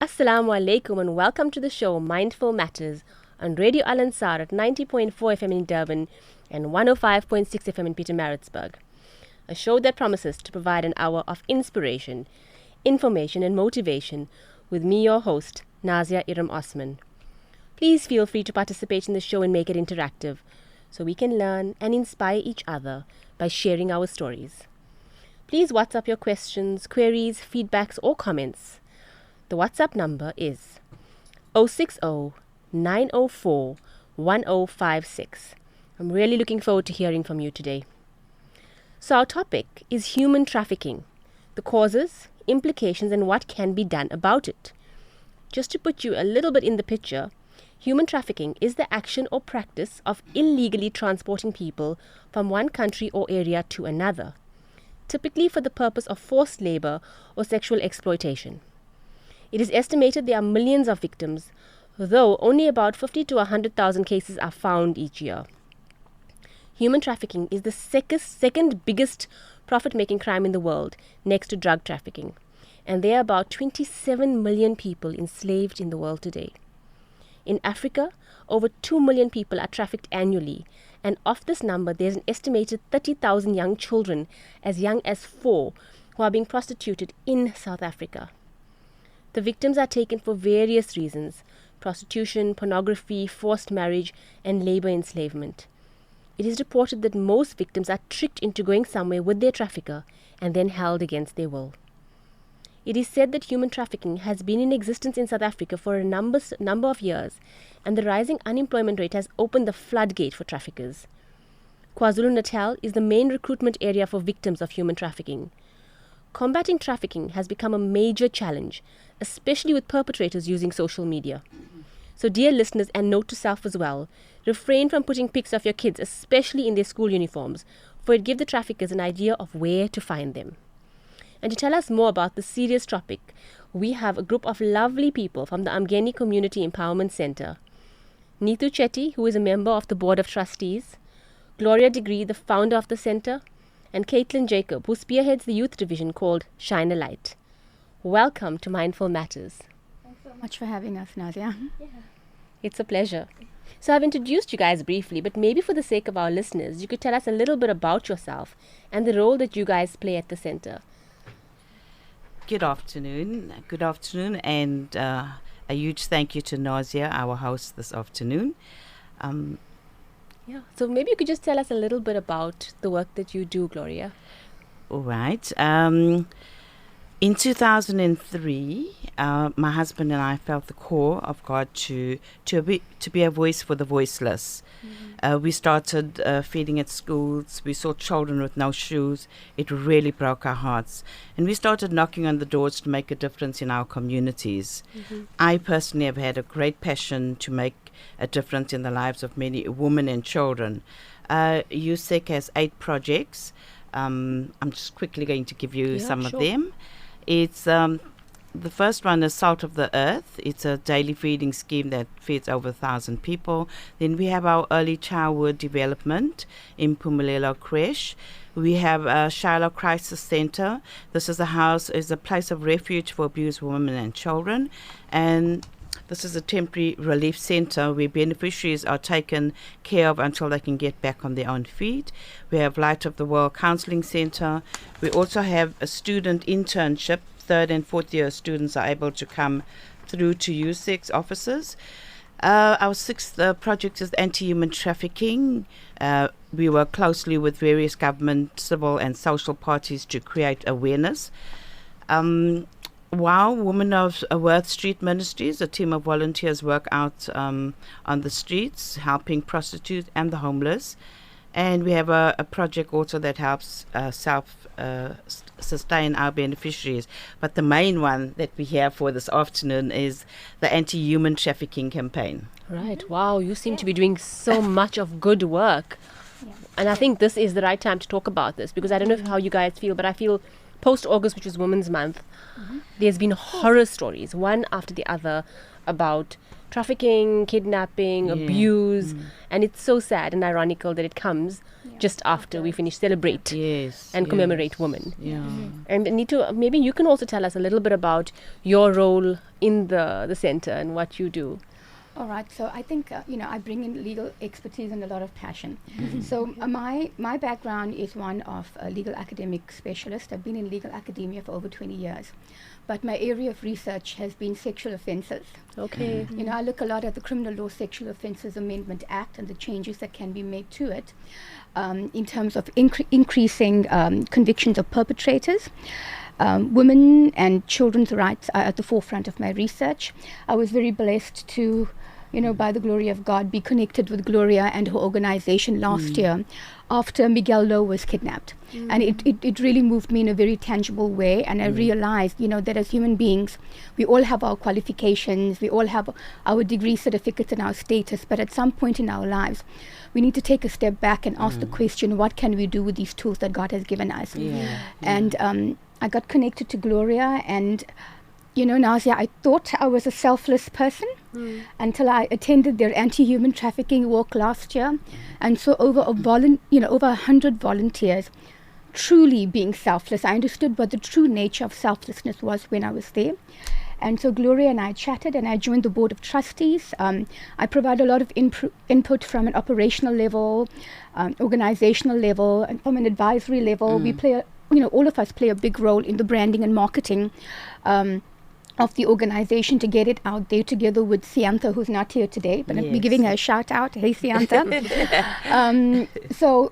Assalamu alaikum and welcome to the show Mindful Matters on Radio Al Ansar at 90.4 FM in Durban and 105.6 FM in Pietermaritzburg. A show that promises to provide an hour of inspiration, information and motivation with me, your host, Nazia Iram Osman. Please feel free to participate in the show and make it interactive so we can learn and inspire each other by sharing our stories. Please WhatsApp your questions, queries, feedbacks or comments. The WhatsApp number is 060-904-1056. I'm really looking forward to hearing from you today. So our topic is human trafficking, the causes, implications and what can be done about it. Just to put you a little bit in the picture, human trafficking is the action or practice of illegally transporting people from one country or area to another, typically for the purpose of forced labor or sexual exploitation. It is estimated there are millions of victims, though only about 50 to 100,000 cases are found each year. Human trafficking is the second biggest profit-making crime in the world, next to drug trafficking, and there are about 27 million people enslaved in the world today. In Africa, over 2 million people are trafficked annually, and of this number, there's an estimated 30,000 young children, as young as 4, who are being prostituted in South Africa. The victims are taken for various reasons: prostitution, pornography, forced marriage, and labor enslavement. It is reported that most victims are tricked into going somewhere with their trafficker and then held against their will. It is said that human trafficking has been in existence in South Africa for a number of years, and the rising unemployment rate has opened the floodgate for traffickers. KwaZulu-Natal is the main recruitment area for victims of human trafficking. Combating trafficking has become a major challenge, especially with perpetrators using social media. So dear listeners, and note to self as well, refrain from putting pics of your kids, especially in their school uniforms, for it gives the traffickers an idea of where to find them. And to tell us more about this serious topic, we have a group of lovely people from the Umgeni Community Empowerment Centre. Neetu Chetty, who is a member of the Board of Trustees, Gloria Degree, the founder of the centre, and Caitlin Jacob, who spearheads the youth division called Shine a Light. Welcome to Mindful Matters. Thanks so much for having us, Nazia. Yeah. It's a pleasure. So I've introduced you guys briefly, but maybe for the sake of our listeners, you could tell us a little bit about yourself and the role that you guys play at the centre. Good afternoon, and a huge thank you to Nazia, our host this afternoon. So maybe you could just tell us a little bit about the work that you do, Gloria. All right. In 2003, my husband and I felt the call of God to be a voice for the voiceless. Mm-hmm. We started feeding at schools. We saw children with no shoes. It really broke our hearts. And we started knocking on the doors to make a difference in our communities. Mm-hmm. I personally have had a great passion to make a difference in the lives of many women and children. USEC has 8 projects. I'm just quickly going to give you some of them. It's the first one is Salt of the Earth. It's a daily feeding scheme that feeds over 1,000 people. Then we have our early childhood development in Pumalelo Creche. We have Shiloh Crisis Center. This is a place of refuge for abused women and children. And this is a temporary relief center where beneficiaries are taken care of until they can get back on their own feet. We have Light of the World Counseling Center. We also have a student internship. 3rd and 4th year students are able to come through to USEC offices. Our 6th project is anti-human trafficking. We work closely with various government, civil and social parties to create awareness. While Women of Worth Street Ministries, a team of volunteers, work out on the streets, helping prostitutes and the homeless. And we have a project also that helps sustain our beneficiaries. But the main one that we have for this afternoon is the anti-human trafficking campaign. Right. Wow, you seem to be doing so much of good work. Yeah. And I think this is the right time to talk about this, because I don't know how you guys feel, but I feel post-August, which was Women's Month, there's been horror stories, one after the other, about trafficking, kidnapping, abuse, and it's so sad and ironical that it comes just after we finish celebrate and commemorate women. And Neetu, maybe you can also tell us a little bit about your role in the centre and what you do. All right, so I think, I bring in legal expertise and a lot of passion. So my background is one of a legal academic specialist. I've been in legal academia for over 20 years. But my area of research has been sexual offences. Okay. I look a lot at the Criminal Law Sexual Offences Amendment Act and the changes that can be made to it in terms of increasing convictions of perpetrators. Women and children's rights are at the forefront of my research. I was very blessed to, by the glory of God, be connected with Gloria and her organization last year after Miguel Lowe was kidnapped. And it really moved me in a very tangible way. And I realized, that as human beings, we all have our qualifications, we all have our degree certificates and our status, but at some point in our lives, we need to take a step back and ask the question, what can we do with these tools that God has given us? And I got connected to Gloria, and Nazia, I thought I was a selfless person until I attended their anti-human trafficking walk last year, and so over 100 volunteers truly being selfless. I understood what the true nature of selflessness was when I was there. And so Gloria and I chatted, and I joined the board of trustees. I provide a lot of input from an operational level, organizational level, and from an advisory level. We play all of us play a big role in the branding and marketing of the organization to get it out there, together with Sianta, who's not here today, but I'll be giving her a shout out. Hey, Sianta. So,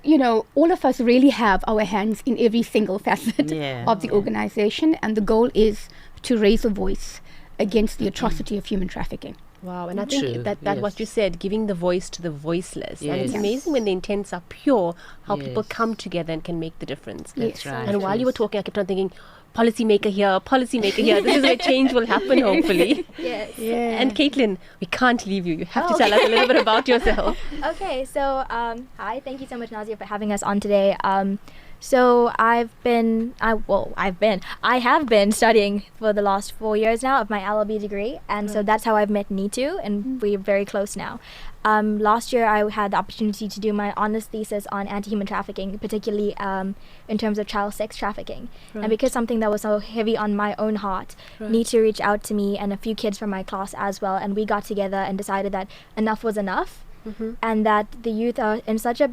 all of us really have our hands in every single facet of the organization, and the goal is to raise a voice against the atrocity of human trafficking. Wow, and I think that what you said, giving the voice to the voiceless. And it's amazing when the intents are pure, how people come together and can make the difference. That's right. And while you were talking, I kept on thinking, policymaker here. This is where change will happen, hopefully. And Caitlin, we can't leave you. You have to tell us a little bit about yourself. Okay, so hi, thank you so much, Nazia, for having us on today. So I have been studying for the last 4 years now of my LLB degree, and so that's how I've met Neetu, and we're very close now. Last year I had the opportunity to do my honors thesis on anti-human trafficking, particularly in terms of child sex trafficking. And because something that was so heavy on my own heart, Neetu reached out to me and a few kids from my class as well, and we got together and decided that enough was enough, and that the youth are in such a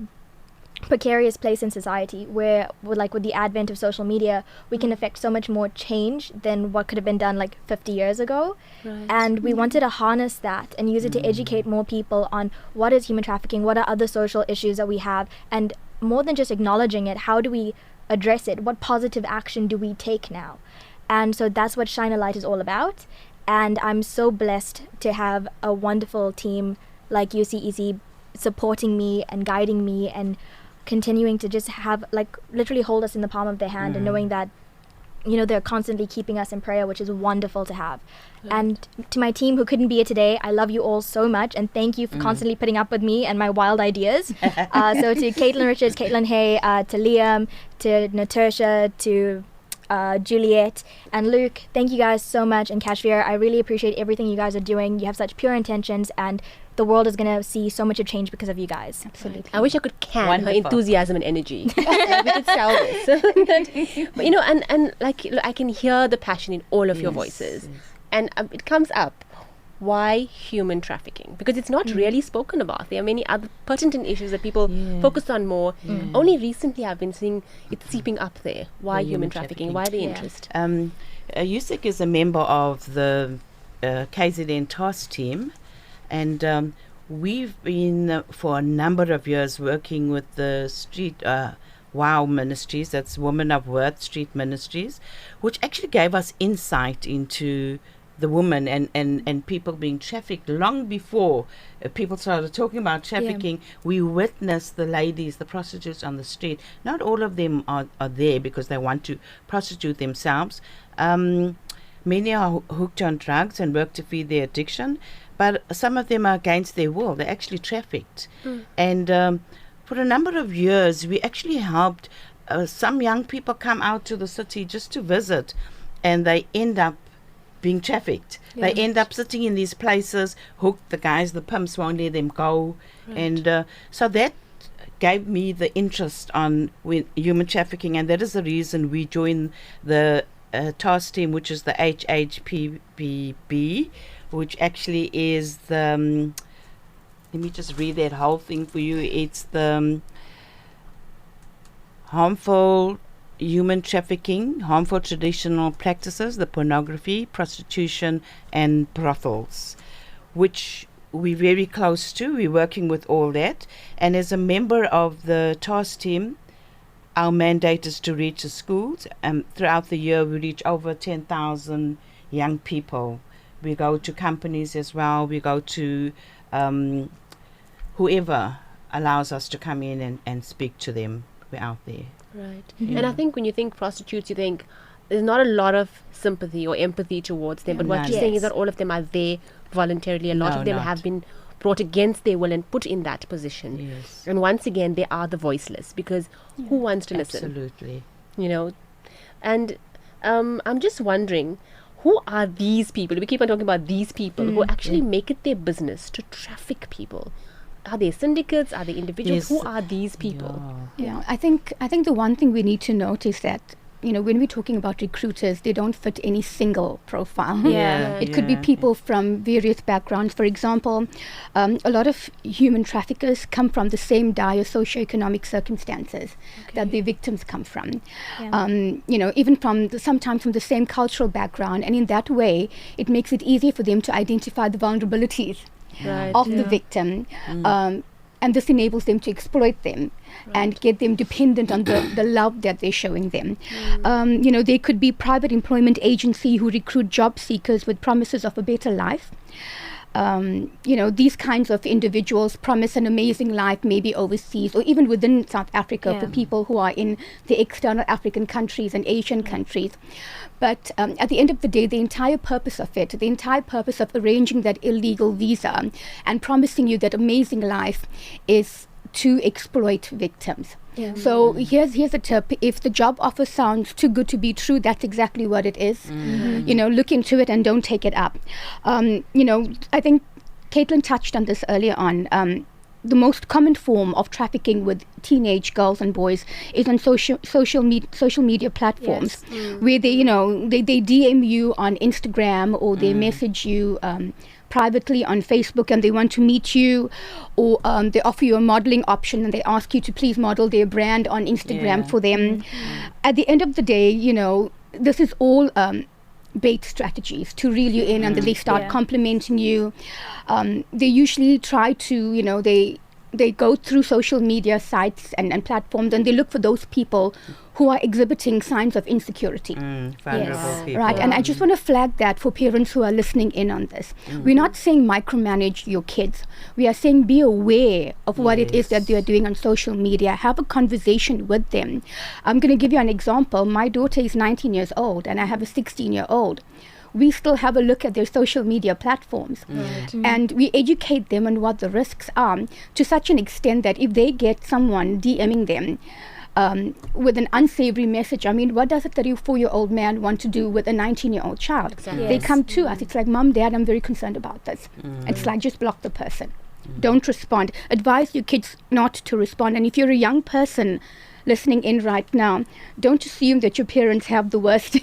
precarious place in society where with the advent of social media we can affect so much more change than what could have been done 50 years ago. And we wanted to harness that and use it to educate more people on what is human trafficking, what are other social issues that we have, and more than just acknowledging it, how do we address it, what positive action do we take now. And so that's what Shine a Light is all about. And I'm so blessed to have a wonderful team like UCEC supporting me and guiding me and continuing to just have literally hold us in the palm of their hand and knowing that they're constantly keeping us in prayer, which is wonderful to have. And to my team who couldn't be here today, I love you all so much, and thank you for constantly putting up with me and my wild ideas. So to Caitlin Richards, Caitlin Hay, to Liam, to Natasha, to Juliet and Luke, thank you guys so much, and Kashmir, I really appreciate everything you guys are doing. You have such pure intentions, and the world is going to see so much of change because of you guys. Absolutely. I wish I could can her enthusiasm and energy. We could sell this. But, and I can hear the passion in all of your voices. And it comes up. Why human trafficking? Because it's not really spoken about. There are many other pertinent issues that people focus on more. Only recently I've been seeing it seeping up there. Why human trafficking? Why the interest? USIC is a member of the KZN task team, and we've been for a number of years working with the street WOW ministries, that's Women of Worth Street Ministries, which actually gave us insight into the woman and people being trafficked long before people started talking about trafficking. We witnessed the ladies, the prostitutes on the street. Not all of them are there because they want to prostitute themselves. Many are hooked on drugs and work to feed their addiction, but some of them are against their will. They're actually trafficked. And for a number of years, we actually helped some young people come out to the city just to visit, and they end up being trafficked. They end up sitting in these places, hooked. The guys, the pimps won't let them go. And so that gave me the interest on human trafficking, and that is the reason we joined the task team, which is the HHPBB, which actually is the... let me just read that whole thing for you. It's the harmful human trafficking, harmful traditional practices, the pornography, prostitution, and brothels, which we're very close to. We're working with all that. And as a member of the task team, our mandate is to reach the schools. Throughout the year, we reach over 10,000 young people. We go to companies as well. We go to whoever allows us to come in and speak to them. We're out there. Right. And I think when you think prostitutes, you think there's not a lot of sympathy or empathy towards them. But what you're saying is that all of them are there voluntarily. A lot of them have been brought against their will and put in that position. Yes. And once again, they are the voiceless, because who wants to listen? Absolutely. You know. And I'm just wondering, who are these people? We keep on talking about these people who actually make it their business to traffic people. Are they syndicates? Are they individuals? Who are these people? Yeah, I think the one thing we need to note is that, you know, when we're talking about recruiters, they don't fit any single profile. It could be people from various backgrounds. For example, a lot of human traffickers come from the same dire socioeconomic circumstances that the victims come from. You know, even sometimes from the same cultural background, and in that way, it makes it easier for them to identify the vulnerabilities of the victim, and this enables them to exploit them and get them dependent on the love that they're showing them. You know, there could be private employment agency who recruit job seekers with promises of a better life. You know, these kinds of individuals promise an amazing life, maybe overseas or even within South Africa for people who are in the external African countries and Asian countries. But at the end of the day, the entire purpose of arranging that illegal visa and promising you that amazing life is to exploit victims. So here's a tip. If the job offer sounds too good to be true, that's exactly what it is. You know, look into it and don't take it up. You know, I think Caitlin touched on this earlier on. The most common form of trafficking with teenage girls and boys is on social media platforms, where they DM you on Instagram, or they message you privately on Facebook, and they want to meet you, or they offer you a modeling option and they ask you to please model their brand on Instagram for them. At the end of the day, you know, this is all bait strategies to reel you in, and then they start complimenting you. They usually try to, you know, they go through social media sites and platforms, and they look for those people who are exhibiting signs of insecurity. Vulnerable people. Right, and I just want to flag that for parents who are listening in on this. We're not saying micromanage your kids. We are saying be aware of what it is that they are doing on social media. Have a conversation with them. I'm going to give you an example. My daughter is 19 years old, and I have a 16-year-old. We still have a look at their social media platforms, and we educate them on what the risks are, to such an extent that if they get someone DMing them with an unsavory message, I mean, what does a 34-year-old man want to do with a 19-year-old child? They come to us. It's like, Mom, Dad, I'm very concerned about this. It's like, just block the person. Don't respond. Advise your kids not to respond. And if you're a young person listening in right now, don't assume that your parents have the worst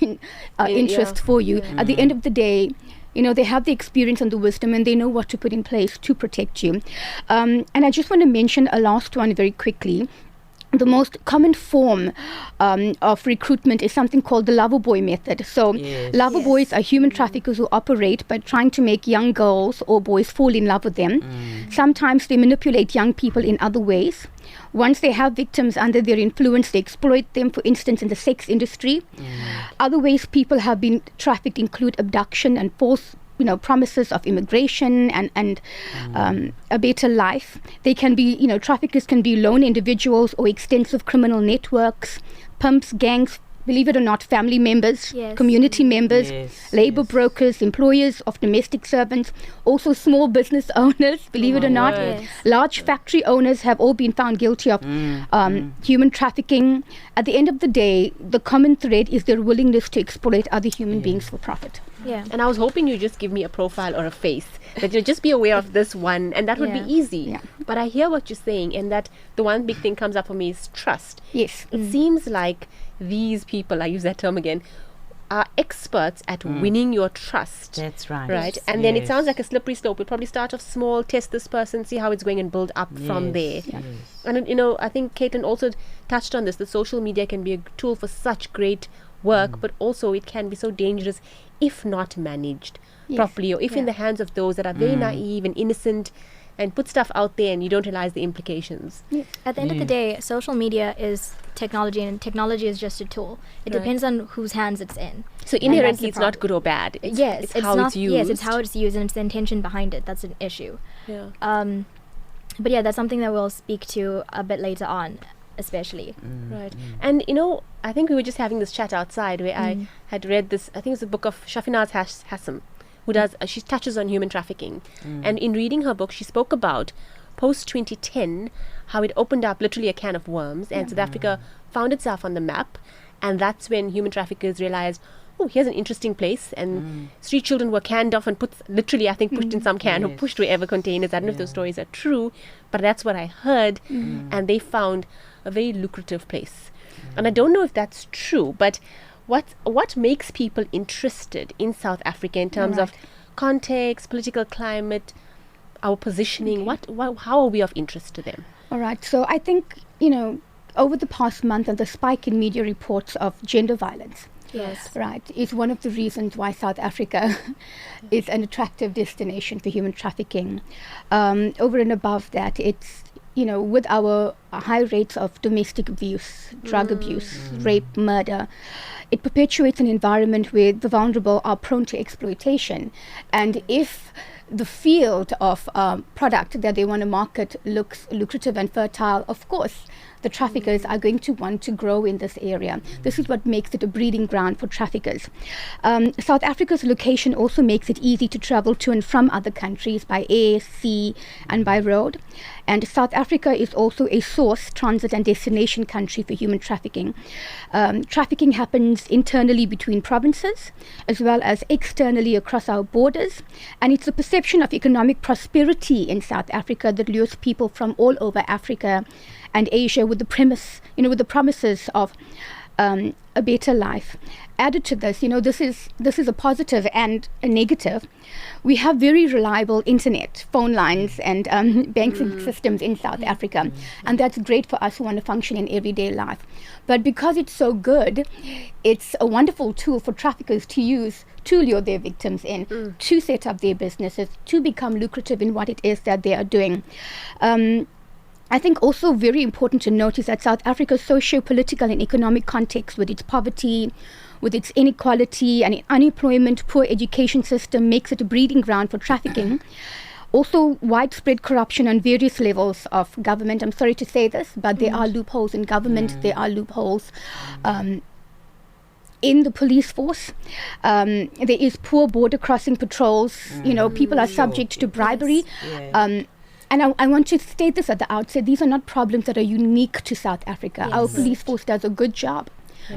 interest for you. At the end of the day, you know, they have the experience and the wisdom, and they know what to put in place to protect you. And I just want to mention a last one very quickly. The most common form of recruitment is something called the lover boy method. So lover boys are human traffickers who operate by trying to make young girls or boys fall in love with them. Sometimes they manipulate young people in other ways. Once they have victims under their influence, they exploit them, for instance, in the sex industry. Other ways people have been trafficked include abduction and false, you know, promises of immigration and a better life. They can be, you know, traffickers can be lone individuals or extensive criminal networks, pimps, gangs, believe it or not, family members, Yes. community members, Yes, labor yes. brokers, employers of domestic servants, also small business owners, believe it or not. word. Yes. Large factory owners have all been found guilty of human trafficking. At the end of the day, the common thread is their willingness to exploit other human beings for profit. Yeah. And I was hoping you just give me a profile or a face, that you just be aware of this one, and that would Yeah. be easy. Yeah. But I hear what you're saying, and that the one big thing comes up for me is trust. Yes. It seems like these people, I use that term again, are experts at winning your trust. That's right. Right, and then it Yes. sounds like a slippery slope. We'll probably start off small, test this person, see how it's going, and build up from there. Yes, yes. And I think Caitlin also touched on this. That social media can be a tool for such great work, but also it can be so dangerous if not managed Yes. properly, or if in Yeah. the hands of those that are very naive and innocent, and put stuff out there and you don't realize the implications. At the end of the day, social media is technology, and technology is just a tool. It Right. depends on whose hands it's in. So And inherently, that's the it's not good or bad. It's, Yes, it's how not, it's used. Yes, it's how it's used, and it's the intention behind it. That's an issue. Yeah. But yeah, that's something that we'll speak to a bit later on, especially. Right. And I think we were just having this chat outside where I had read this, I think it's a book of Shafinaz Hassam, who does, she touches on human trafficking. And in reading her book, she spoke about post 2010, how it opened up literally a can of worms, and South Africa found itself on the map. And that's when human traffickers realized, oh, here's an interesting place. And street children were canned off and put, literally, I think, pushed in some can or Yes. pushed wherever containers. I don't know if those stories are true, but that's what I heard. And they found a very lucrative place. And I don't know if that's true, but what makes people interested in South Africa in terms of context, political climate, our positioning? How are we of interest to them? All right. So I think, over the past month and the spike in media reports of gender violence, Yes. right, is one of the reasons why South Africa is an attractive destination for human trafficking. Over and above that, it's, with our high rates of domestic abuse, drug abuse, rape, murder, it perpetuates an environment where the vulnerable are prone to exploitation. And if the field of product that they want to market looks lucrative and fertile, of course, the traffickers are going to want to grow in this area. This is what makes it a breeding ground for traffickers. South Africa's location also makes it easy to travel to and from other countries by air, sea, and by road. And South Africa is also a source, transit, and destination country for human trafficking. Trafficking happens internally between provinces, as well as externally across our borders. And it's the perception of economic prosperity in South Africa that lures people from all over Africa and Asia with the premise, with the promises of a better life. Added to this, this is a positive and a negative. We have very reliable internet, phone lines, and banking systems in South Africa, and that's great for us who want to function in everyday life. But because it's so good, it's a wonderful tool for traffickers to use to lure their victims in, to set up their businesses, to become lucrative in what it is that they are doing. I think also very important to note is that South Africa's socio-political and economic context, with its poverty, with its inequality and unemployment, poor education system, makes it a breeding ground for trafficking. Also, widespread corruption on various levels of government. I'm sorry to say this, but there are loopholes in government. There are loopholes in the police force. There is poor border crossing patrols. People are subject to bribery. Yes. And I want to state this at the outset. These are not problems that are unique to South Africa. Our police force does a good job.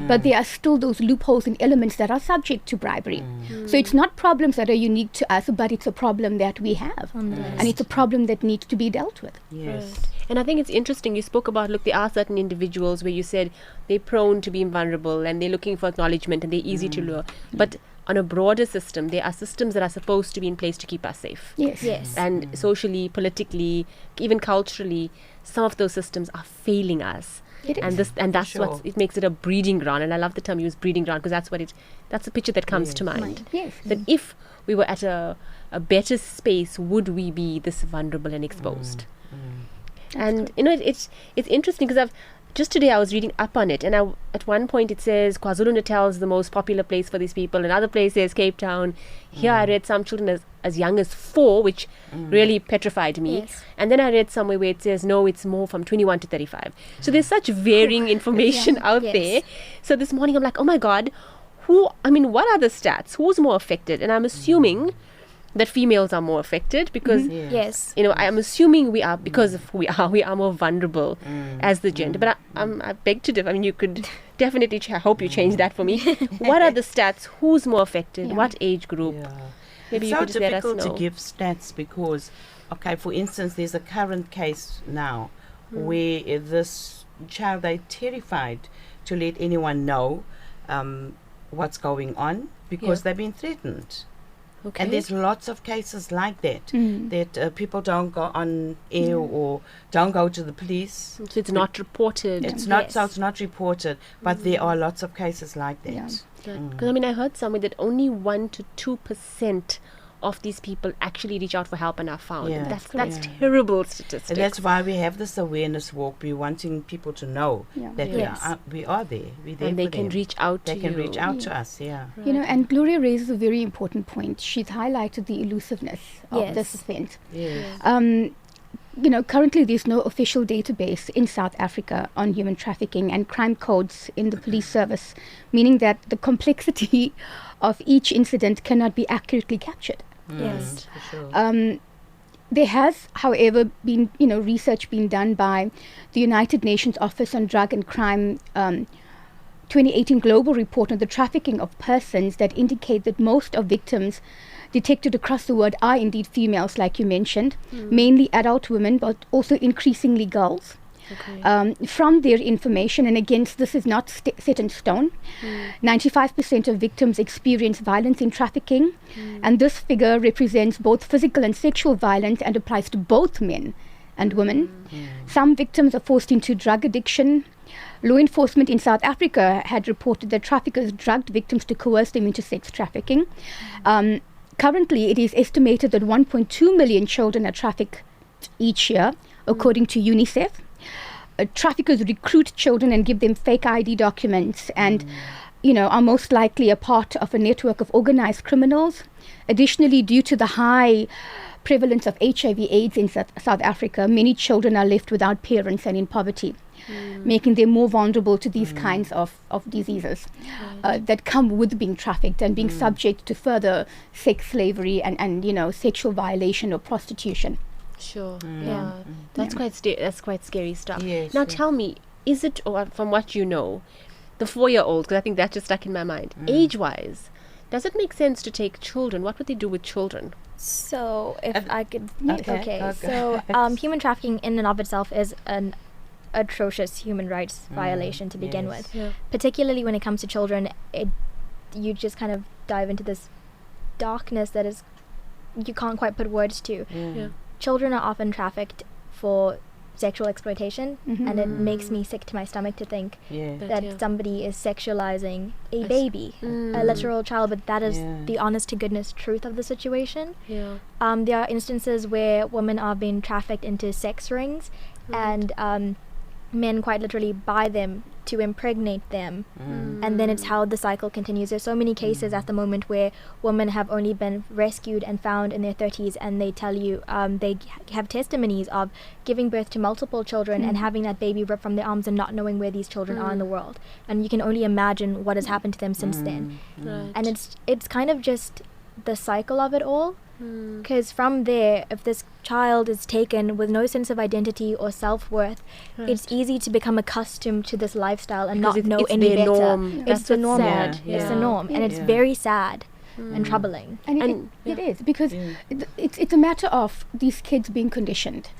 But there are still those loopholes and elements that are subject to bribery. So it's not problems that are unique to us, but it's a problem that we have. And it's a problem that needs to be dealt with. Yes. And I think it's interesting, you spoke about, look, there are certain individuals where you said they're prone to being vulnerable and they're looking for acknowledgement and they're easy to lure. But on a broader system, there are systems that are supposed to be in place to keep us safe. Yes. And socially, politically, even culturally, some of those systems are failing us. It And is. that's Sure. what it makes it a breeding ground. And I love the term used, breeding ground, because that's the picture that comes to mind. Yes. That if we were at a better space, would we be this vulnerable and exposed? And it's interesting because just today I was reading up on it, and at one point it says KwaZulu-Natal is the most popular place for these people. Another place says Cape Town. Here I read some children as young as 4, which really petrified me. Yes. And then I read somewhere where it says, no, it's more from 21 to 35. So there's such varying information out Yes. there. So this morning I'm like, oh my God, what are the stats? Who's more affected? And I'm assuming that females are more affected because Yes. I'm assuming we are, because of who we are more vulnerable as the gender. But I beg to differ. I mean, you could definitely, I hope you change that for me. What are the stats? Who's more affected? Yeah. What age group? Maybe It's you so could just let us difficult to know. give stats because, okay, for instance, there's a current case now where this child, they're terrified to let anyone know what's going on because they've been threatened. Okay. And there's lots of cases like that, Mm. that people don't go on air or don't go to the police. So it's not reported. It's not, so Yes. it's not reported, but there are lots of cases like that. Yeah. Because I heard somewhere that only 1 to 2% of these people actually reach out for help and are found. Yeah, And that's correct. terrible statistics. And that's why we have this awareness walk. We're wanting people to know Yeah. that Yes. we are there. We're there and they for can them. reach out They to can you. reach out to us, yeah. You know, and Gloria raises a very important point. She's highlighted the elusiveness of this Yes. event. Yes. Currently there's no official database in South Africa on human trafficking and crime codes in the police service, meaning that the complexity of each incident cannot be accurately captured. Yes. For sure. There has, however, been research being done by the United Nations Office on Drug and Crime 2018 global report on the trafficking of persons that indicate that most of victims detected across the world are indeed females, like you mentioned, mainly adult women, but also increasingly girls. Okay. From their information, and again, this is not set in stone, 95% of victims experience violence in trafficking, and this figure represents both physical and sexual violence and applies to both men and women. Some victims are forced into drug addiction. Law enforcement in South Africa had reported that traffickers drugged victims to coerce them into sex trafficking. Currently, it is estimated that 1.2 million children are trafficked each year, according to UNICEF. Traffickers recruit children and give them fake ID documents and, are most likely a part of a network of organized criminals. Additionally, due to the high prevalence of HIV/AIDS in South Africa, many children are left without parents and in poverty, making them more vulnerable to these kinds of diseases that come with being trafficked and being subject to further sex slavery and sexual violation or prostitution. Sure. Yeah. That's quite scary stuff. Yes, Now yes. tell me, is it, or from what you know, the 4-year-old, because I think that just stuck in my mind, age-wise, does it make sense to take children? What would they do with children? So, if I could, Okay. okay. So, human trafficking in and of itself is an atrocious human rights violation to begin yes. with. Yeah. Particularly when it comes to children, you just kind of dive into this darkness that is you can't quite put words to. Yeah. Children are often trafficked for sexual exploitation, Mhm. and it makes me sick to my stomach to think Yeah. that yeah. somebody is sexualizing a s- baby, a Mm. literal child, but that is Yeah. the honest to goodness truth of the situation. Yeah. There are instances where women are being trafficked into sex rings, and men quite literally buy them to impregnate them, and then it's how the cycle continues. There's so many cases at the moment where women have only been rescued and found in their 30s, and they tell you have testimonies of giving birth to multiple children and having that baby ripped from their arms and not knowing where these children are in the world, and you can only imagine what has happened to them since then. Right. And it's kind of just the cycle of it all, because from there, if this child is taken with no sense of identity or self-worth, it's easy to become accustomed to this lifestyle and Because not know it's any their better. norm. It's That's the what's norm. sad. It's the Yeah. norm, and it's Yeah. very sad and troubling. And it is, because it's a matter of these kids being conditioned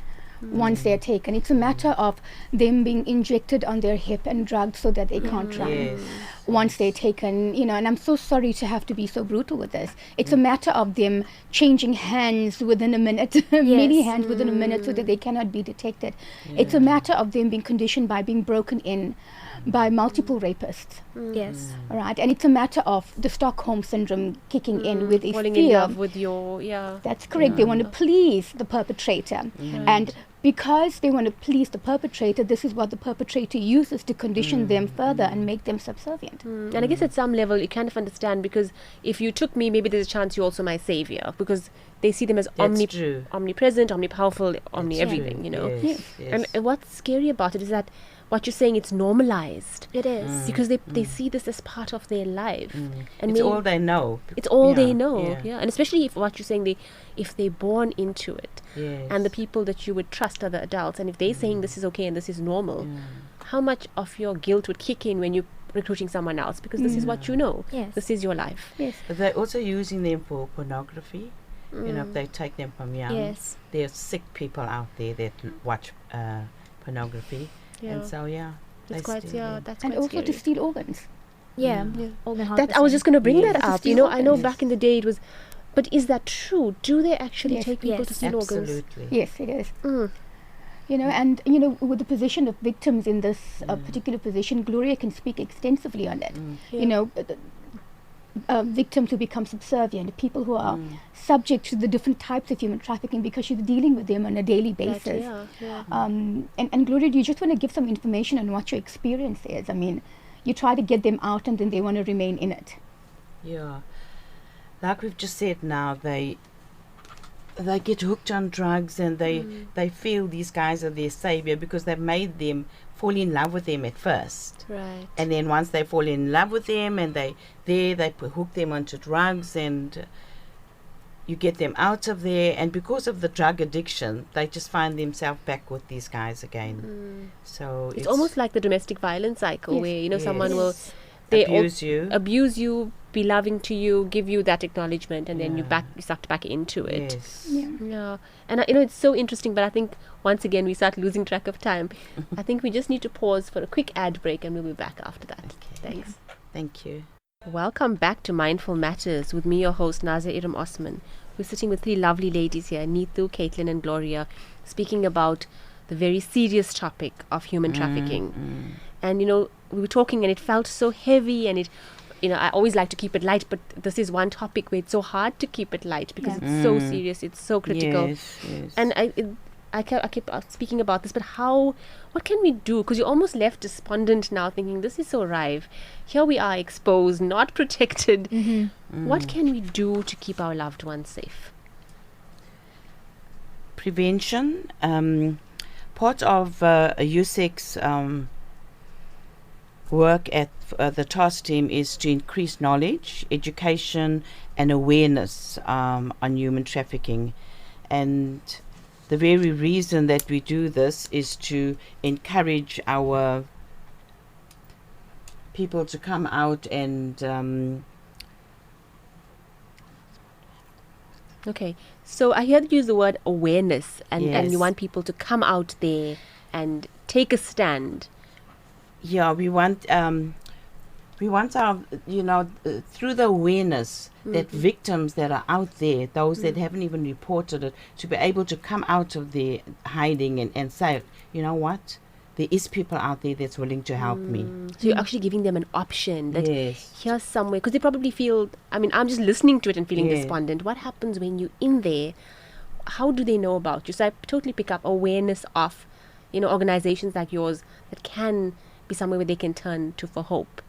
once they're taken. It's a matter of them being injected on their hip and drugged so that they can't run. Yes. Once they're taken, and I'm so sorry to have to be so brutal with this. It's a matter of them changing hands within a minute, many Yes. hands within a minute so that they cannot be detected. It's a matter of them being conditioned by being broken in by multiple rapists. Yes. All right, and it's a matter of the Stockholm syndrome kicking in with a Falling in fear. love with your, That's correct. They want to please the perpetrator and because they want to please the perpetrator, this is what the perpetrator uses to condition them further and make them subservient. And I guess at some level you kind of understand, because if you took me, maybe there's a chance you're also my savior, because they see them as omnipresent, omnipowerful, everything, you know. Yes. And what's scary about it is that what you're saying, it's normalized. It is. Because they see this as part of their life. And It's all they know. It's all they know. Yeah. And especially if what you're saying, if they're born into it, and the people that you would trust are the adults, and if they're saying this is okay and this is normal, how much of your guilt would kick in when you're recruiting someone else? Because this is what you know. Yes. This is your life. Yes. But they're also using them for pornography. You know, if they take them from young. Yes. There's sick people out there that watch pornography. And so, That's quite, that's And quite also scary. to steal organs. Organ That I was just going to bring Yes. that To up. steal You know, I know organs. back in the day it was, but is that true? Do they actually Yes. take people to Yes. steal organs? Absolutely. Yes, it is. You know, and you know, with the position of victims in this particular position, Gloria can speak extensively on that. You know, victims who become subservient, people who are subject to the different types of human trafficking, because she's dealing with them on a daily basis. And Gloria, do you just want to give some information on what your experience is? I mean, you try to get them out and then they want to remain in it. Yeah. Like we've just said now, they get hooked on drugs, and they feel these guys are their savior because they've made them fall in love with them at first. Right. And then once they fall in love with them and they hook them onto drugs, and you get them out of there, and because of the drug addiction, they just find themselves back with these guys again. So It's almost like the domestic violence cycle, Yes. where, you know, Yes. someone will abuse you, be loving to you, give you that acknowledgement, and then you're sucked back into it. Yes. Yeah. And you know, it's so interesting, but I think once again we start losing track of time. I think we just need to pause for a quick ad break, and we'll be back after that. Okay. Thanks. Thank you. Welcome back to Mindful Matters with me, your host, Nazia Iram Osman. We're sitting with three lovely ladies here, Neetu, Caitlin and Gloria, speaking about the very serious topic of human trafficking. And, you know, we were talking and it felt so heavy, and it, you know, I always like to keep it light, but this is one topic where it's so hard to keep it light because it's so serious, it's so critical. Yes. And I keep speaking about this, but what can we do? Because you're almost left despondent now, thinking this is so rife. Here we are, exposed, not protected. What can we do to keep our loved ones safe? Prevention. Part of USEC's work at the task team is to increase knowledge, education and awareness on human trafficking. And the very reason that we do this is to encourage our people to come out and Okay, so I hear you use the word awareness, and Yes. you want people to come out there and take a stand. yeah, we want our, you know, through the awareness that victims that are out there, those that haven't even reported it, to be able to come out of their hiding and say, you know what, there is people out there that's willing to help me. So you're actually giving them an option that Yes. here's somewhere, because they probably feel, I mean, I'm just listening to it and feeling Yeah. despondent. What happens when you're in there? How do they know about you? So I totally pick up awareness of, you know, organizations like yours that can be somewhere where they can turn to for hope.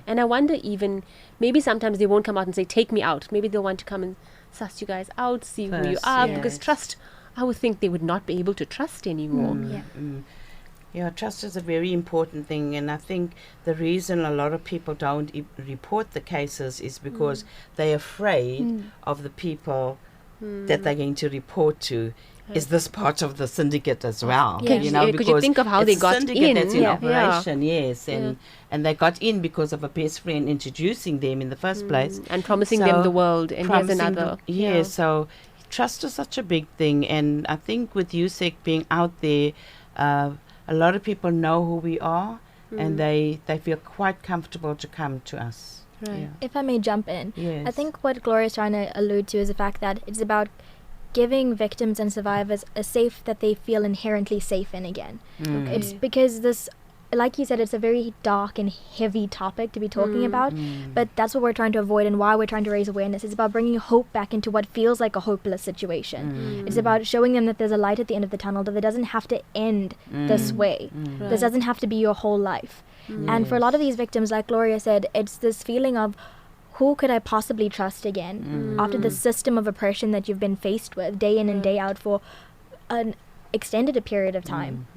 And I wonder, even maybe sometimes they won't come out and say, take me out. Maybe they'll want to come and suss you guys out, see who you First, are, yes. because trust, I would think they would not be able to trust anymore. Yeah, trust is a very important thing, and I think the reason a lot of people don't report the cases is because they're afraid of the people that they're going to report to. Is this part of the syndicate as well? Okay, You know, could you think of how they it's a got syndicate in? that's in Yeah. operation, yes, and they got in because of a best friend introducing them in the first place And promising them So, the world, and here's promising another. them- so trust is such a big thing, and I think with USEC being out there, a lot of people know who we are, and they feel quite comfortable to come to us. Right. If I may jump in, Yes. I think what Gloria is trying to allude to is the fact that it's about giving victims and survivors a safe that they feel inherently safe in again. It's because this like you said, it's a very dark and heavy topic to be talking about, but that's what we're trying to avoid and why we're trying to raise awareness. It's about bringing hope back into what feels like a hopeless situation. It's about showing them that there's a light at the end of the tunnel, that it doesn't have to end this way. This doesn't have to be your whole life. And for a lot of these victims, like Gloria said, it's this feeling of, who could I possibly trust again after the system of oppression that you've been faced with day in and day out for an extended a period of time.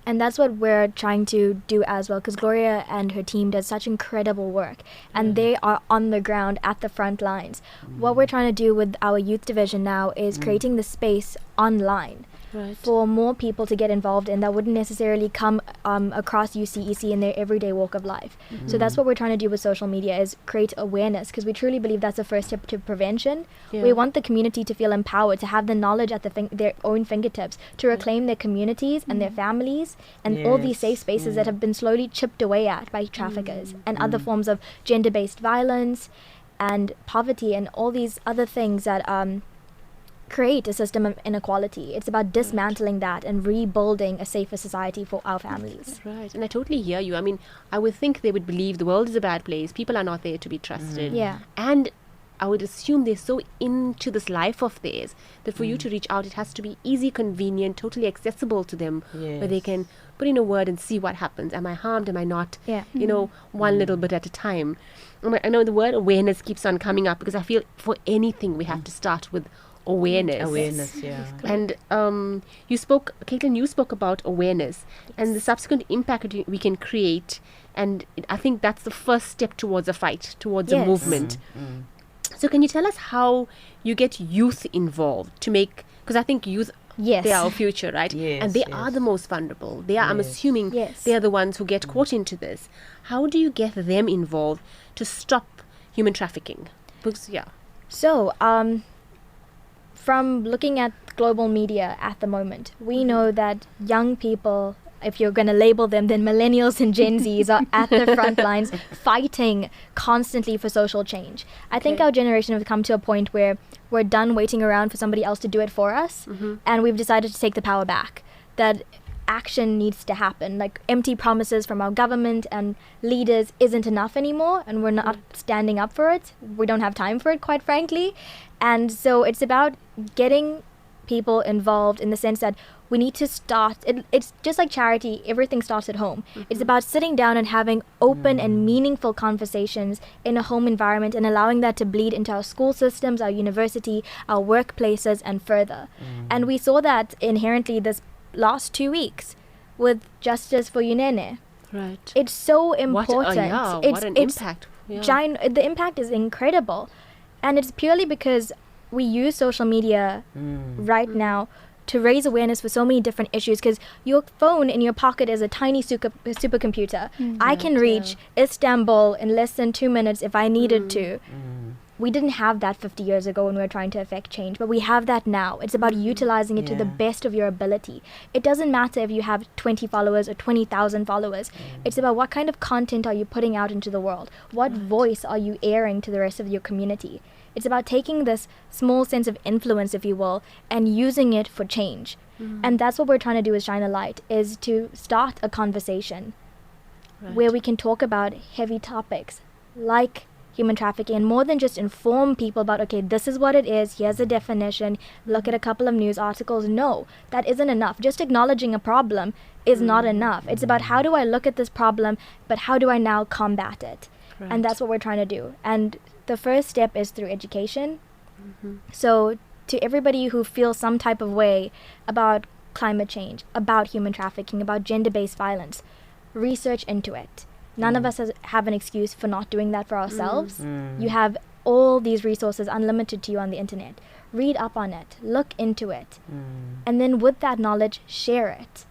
And that's what we're trying to do as well, because Gloria and her team does such incredible work, and they are on the ground at the front lines. What we're trying to do with our youth division now is creating the space online for more people to get involved in that wouldn't necessarily come across UCEC in their everyday walk of life. So that's what we're trying to do with social media, is create awareness, because we truly believe that's the first step to prevention. We want the community to feel empowered, to have the knowledge at their own fingertips, to reclaim their communities and their families and all these safe spaces that have been slowly chipped away at by traffickers and other forms of gender-based violence and poverty and all these other things that create a system of inequality. It's about dismantling that and rebuilding a safer society for our families. Right, and I totally hear you. I mean, I would think they would believe the world is a bad place, people are not there to be trusted. And I would assume they're so into this life of theirs that for you to reach out, it has to be easy, convenient, totally accessible to them, where they can put in a word and see what happens. Am I harmed? Am I not? You know, one little bit at a time. I know the word awareness keeps on coming up, because I feel for anything we have to start with awareness. And Caitlin, you spoke about awareness and the subsequent impact we can create, and I think that's the first step towards a fight, towards a movement. So can you tell us how you get youth involved to make, because I think youth, they are our future, right? And they are the most vulnerable. They are, I'm assuming, they are the ones who get caught into this. How do you get them involved to stop human trafficking? Because, So, from looking at global media at the moment, we know that young people, if you're going to label them, then millennials and Gen Zs are at the front lines fighting constantly for social change. I think our generation has come to a point where we're done waiting around for somebody else to do it for us, and we've decided to take the power back. That action needs to happen. Like, empty promises from our government and leaders isn't enough anymore, and we're not standing up for it. We don't have time for it, quite frankly. And so it's about getting people involved in the sense that we need to start. It's just like charity, everything starts at home. It's about sitting down and having open and meaningful conversations in a home environment, and allowing that to bleed into our school systems, our university, our workplaces, and further. And we saw that inherently this last 2 weeks with Justice for Unene. Right. It's so important. What an impact. The impact is incredible. And it's purely because we use social media right now to raise awareness for so many different issues, because your phone in your pocket is a tiny supercomputer. I can reach Istanbul in less than 2 minutes if I needed to. We didn't have that 50 years ago when we were trying to affect change, but we have that now. It's about utilizing it to the best of your ability. It doesn't matter if you have 20 followers or 20,000 followers. It's about what kind of content are you putting out into the world? What voice are you airing to the rest of your community? It's about taking this small sense of influence, if you will, and using it for change. And that's what we're trying to do with Shine a Light, is to start a conversation where we can talk about heavy topics like human trafficking, and more than just inform people about, okay, this is what it is, here's a definition, look at a couple of news articles. No, that isn't enough. Just acknowledging a problem is not enough. It's about, how do I look at this problem, but how do I now combat it? And that's what we're trying to do. And the first step is through education. So to everybody who feels some type of way about climate change, about human trafficking, about gender-based violence, research into it. None of us have an excuse for not doing that for ourselves. You have all these resources unlimited to you on the internet. Read up on it, look into it, and then with that knowledge, share it.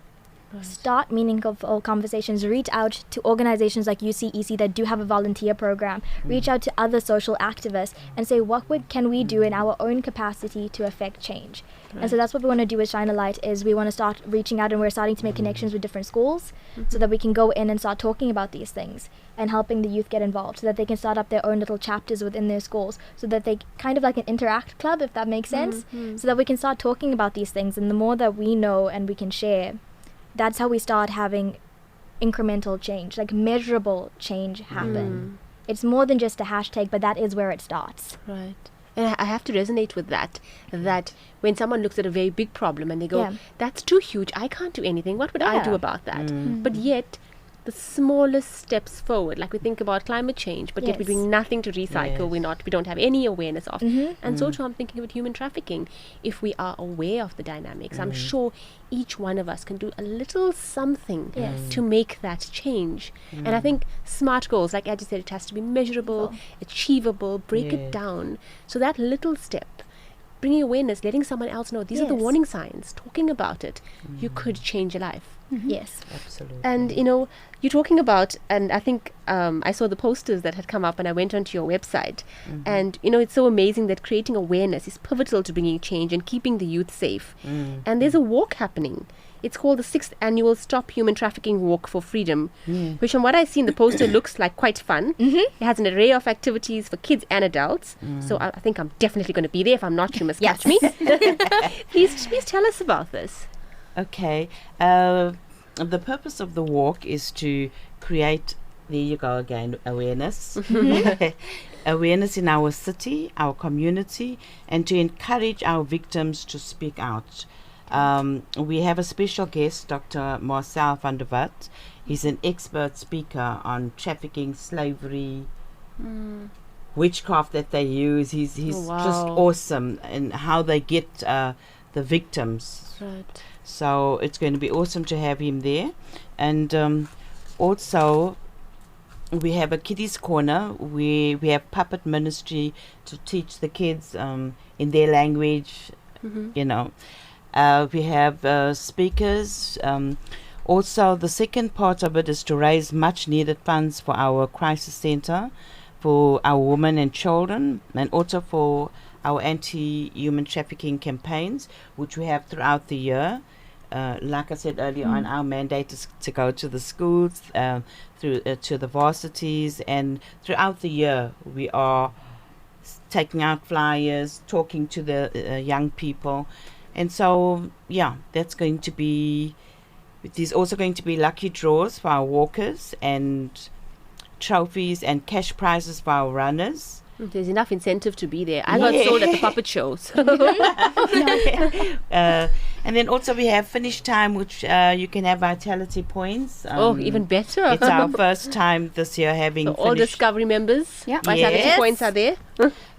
Start meaningful conversations. Reach out to organizations like UCEC that do have a volunteer program. Reach out to other social activists and say, what can we do in our own capacity to affect change? And so that's what we want to do with Shine a Light, is we want to start reaching out, and we're starting to make connections with different schools so that we can go in and start talking about these things and helping the youth get involved, so that they can start up their own little chapters within their schools, so that they kind of like an interact club, if that makes sense, so that we can start talking about these things. And the more that we know and we can share, that's how we start having incremental change, like measurable change happen. It's more than just a hashtag, but that is where it starts. Right. And I have to resonate with that when someone looks at a very big problem and they go, that's too huge, I can't do anything, what would I do about that? But yet, the smallest steps forward, like we think about climate change, but yet we're doing nothing to recycle, we don't have any awareness of. And so too I'm thinking about human trafficking. If we are aware of the dynamics, I'm sure each one of us can do a little something to make that change. And I think smart goals, like Adi said, it has to be measurable, achievable, break it down. So that little step, bringing awareness, letting someone else know, these are the warning signs, talking about it, you could change your life. Yes. Absolutely. And, you're talking about, and I think I saw the posters that had come up and I went onto your website. And, it's so amazing that creating awareness is pivotal to bringing change and keeping the youth safe. And there's a walk happening. It's called the 6th Annual Stop Human Trafficking Walk for Freedom, which from what I see in the poster looks like quite fun. It has an array of activities for kids and adults. So I think I'm definitely going to be there. If I'm not, you must catch me. Please tell us about this. Okay. The purpose of the walk is to create, there you go again, awareness. Awareness in our city, our community, and to encourage our victims to speak out. We have a special guest, Dr. Rizwan Vasavadvala. He's an expert speaker on trafficking, slavery, witchcraft that they use. He's just awesome in how they get the victims. Right. So it's going to be awesome to have him there. And also, we have a kiddies corner. We have puppet ministry to teach the kids in their language, we have speakers. Also, the second part of it is to raise much needed funds for our crisis center, for our women and children, and also for our anti-human trafficking campaigns, which we have throughout the year. Like I said earlier on, our mandate is to go to the schools, through to the varsities, and throughout the year we are taking out flyers, talking to the young people. And so, that's going to be, there's also going to be lucky draws for our walkers and trophies and cash prizes for our runners. There's enough incentive to be there. I got sold at the puppet shows. And then also we have finish time, which you can have vitality points. Even better. It's our first time this year having all Discovery members. Vitality points are there.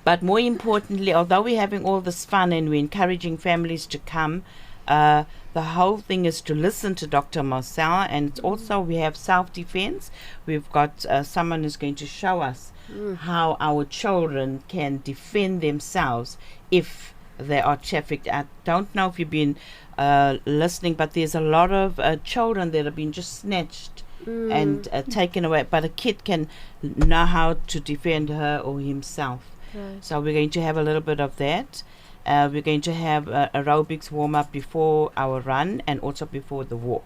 But more importantly, although we're having all this fun and we're encouraging families to come, the whole thing is to listen to Dr. Marcel, and also we have self-defense. We've got someone who's going to show us how our children can defend themselves if they are trafficked. I don't know if you've been listening, but there's a lot of children that have been just snatched and taken away, but a kid can know how to defend her or himself. Right. So we're going to have a little bit of that. We're going to have aerobics warm-up before our run and also before the walk.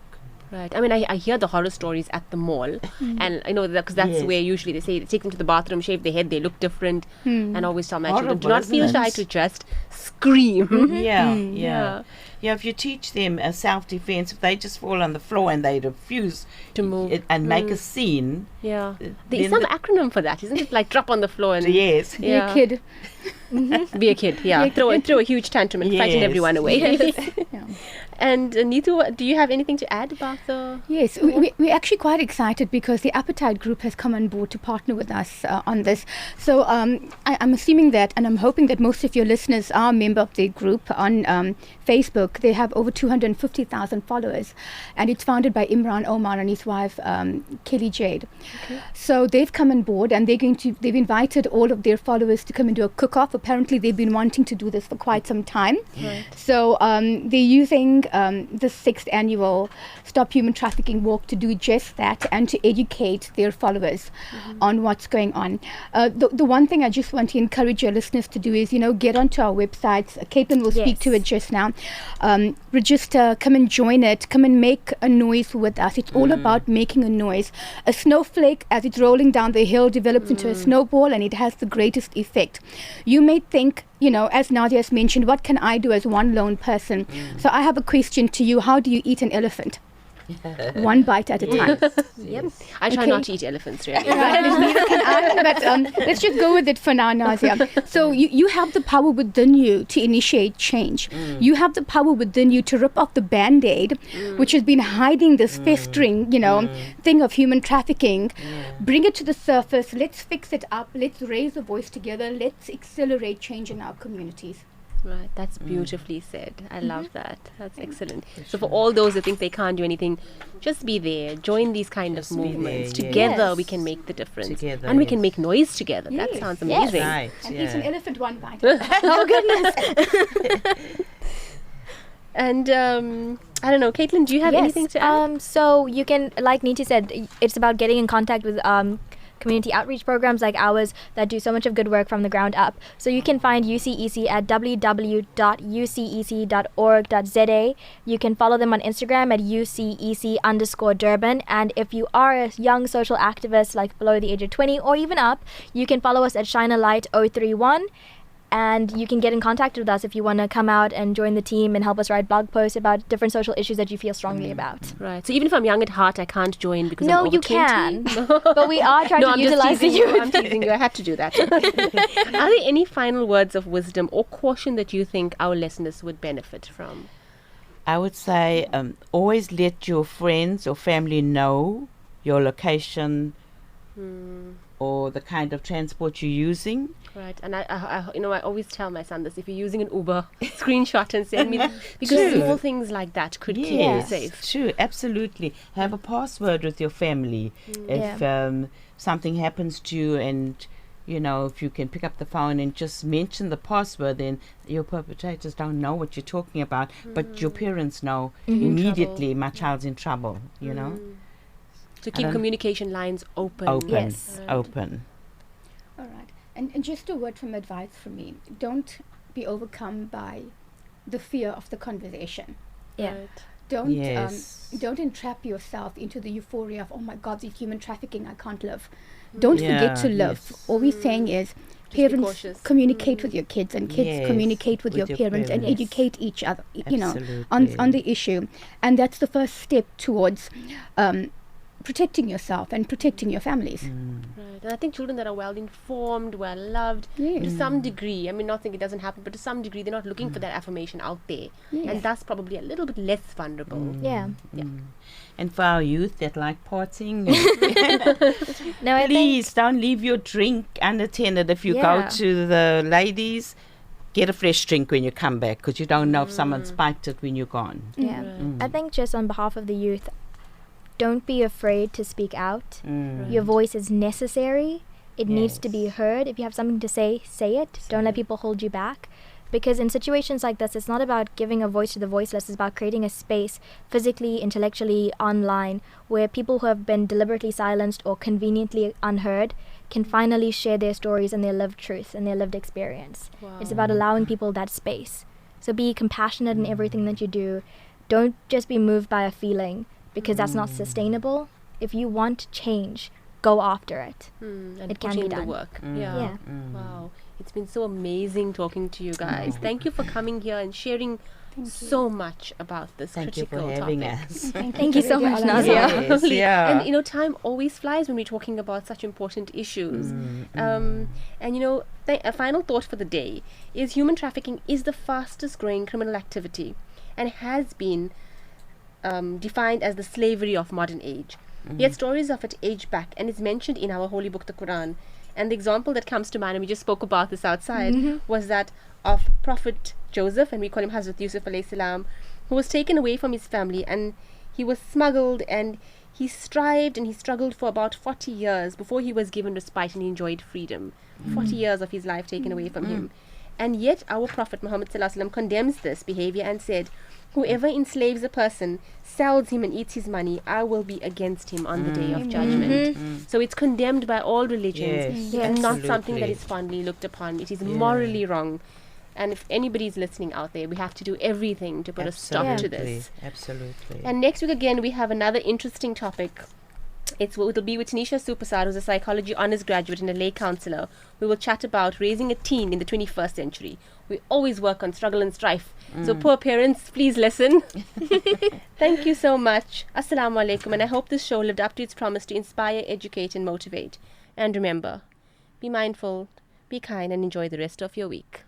Right. I mean, I hear the horror stories at the mall, and I know that because that's where usually they say they take them to the bathroom, shave their head, they look different, and always tell my children, do not feel shy to just scream. Yeah, if you teach them self-defense, if they just fall on the floor and they refuse to move and make a scene. Yeah. There's some acronym for that, isn't it? Like drop on the floor and... Yes. Be a kid. Be a kid, throw a huge tantrum and frighten everyone away. And Neetu, do you have anything to add about the... Yes, we're actually quite excited because the Appetite Group has come on board to partner with us on this. So I'm assuming that, and I'm hoping that most of your listeners are a member of the group on Facebook. They have over 250,000 followers, and it's founded by Imran Omar and his wife Kelly Jade. Okay. So they've come on board, and they've invited all of their followers to come and do a cook-off. Apparently they've been wanting to do this for quite some time. Right. So they're using the 6th annual Stop Human Trafficking Walk to do just that and to educate their followers on what's going on. The one thing I just want to encourage your listeners to do is, get onto our websites. Caitlin will speak to it just now. Register, come and join it, come and make a noise with us. It's all about making a noise. A snowflake, as it's rolling down the hill, develops into a snowball, and it has the greatest effect. You may think, as Nazia has mentioned, what can I do as one lone person? So I have a question to you. How do you eat an elephant? One bite at a time. Yep. I try not to eat elephants, really. Right, neither can I, but let's just go with it for now, Nazia. So you have the power within you to initiate change. You have the power within you to rip off the Band-Aid, which has been hiding this festering, thing of human trafficking. Bring it to the surface. Let's fix it up. Let's raise a voice together. Let's accelerate change in our communities. Right, that's beautifully said. I love that. That's excellent. So for all those that think they can't do anything, just be there. Join these kind of movements. Together we can make the difference. Together, and we can make noise together. That sounds amazing. Right, And eat an elephant one bite. Oh, goodness. And I don't know, Caitlin, do you have anything to add? So you can, like Neeti said, it's about getting in contact with community outreach programs like ours that do so much of good work from the ground up. So you can find UCEC at www.ucec.org.za. You can follow them on Instagram at UCEC_Durban. And if you are a young social activist, like below the age of 20 or even up, you can follow us at Shine a Light 031. And you can get in contact with us if you want to come out and join the team and help us write blog posts about different social issues that you feel strongly about. Right. So even if I'm young at heart, I can't join because I'm No, over you 20? can. But we are trying to utilize the youth. I'm teasing you. I had to do that. Are there any final words of wisdom or caution that you think our listeners would benefit from? I would say always let your friends or family know your location or the kind of transport you're using. Right, and I always tell my son this: if you're using an Uber, screenshot and send me because small things like that could keep you safe. True, absolutely. Have a password with your family. If something happens to you, and if you can pick up the phone and just mention the password, then your perpetrators don't know what you're talking about, but your parents know immediately. My child's in trouble. To keep communication lines open. Open. All right. And just a word from advice from me. Don't be overcome by the fear of the conversation. Yeah. Right. Don't entrap yourself into the euphoria of, oh my God, this human trafficking, I can't live. Don't forget to live. Yes. All we're saying is parents communicate with your kids, and kids communicate with your parents and educate each other, on the issue. And that's the first step towards protecting yourself and protecting your families. Right. And I think children that are well informed, well loved, to some degree, I mean, not saying it doesn't happen, but to some degrey, they're not looking for that affirmation out there. And thus probably a little bit less vulnerable. Yeah. And for our youth that like partying, Please don't leave your drink unattended. If you go to the ladies, get a fresh drink when you come back, because you don't know if someone spiked it when you're gone. Yeah. I think just on behalf of the youth, don't be afraid to speak out. Your voice is necessary. It needs to be heard. If you have something to say, say it. Don't let people hold you back. Because in situations like this, it's not about giving a voice to the voiceless. It's about creating a space, physically, intellectually, online, where people who have been deliberately silenced or conveniently unheard can finally share their stories and their lived truth and their lived experience. Wow. It's about allowing people that space. So be compassionate in everything that you do. Don't just be moved by a feeling, because that's not sustainable. If you want change, go after it. And it can be the done. work. Wow. It's been so amazing talking to you guys. Thank you for coming here and sharing so much about this critical topic. Thank you for having us. Thank you so much, Nazia. Yeah. And time always flies when we're talking about such important issues. And a final thought for the day is human trafficking is the fastest growing criminal activity and has been defined as the slavery of modern age. Yet stories of it age back, and it's mentioned in our holy book, the Quran. And the example that comes to mind, and we just spoke about this outside, was that of Prophet Joseph, and we call him Hazrat Yusuf alayhi salam, who was taken away from his family, and he was smuggled, and he strived and he struggled for about 40 years before he was given respite and he enjoyed freedom. 40 years of his life taken away from him. And yet our Prophet Muhammad sallallahu alaihi wasallam condemns this behavior and said, whoever enslaves a person, sells him and eats his money, I will be against him on the day of judgment. So it's condemned by all religions and not something that is fondly looked upon. It is morally wrong. And if anybody is listening out there, we have to do everything to put a stop to this. Absolutely. And next week again, we have another interesting topic. It'll be with Tanisha Supasar, who's a psychology honours graduate and a lay counsellor. We will chat about raising a teen in the 21st century. We always work on struggle and strife. So poor parents, please listen. Thank you so much. Assalamu alaikum, and I hope this show lived up to its promise to inspire, educate and motivate. And remember, be mindful, be kind and enjoy the rest of your week.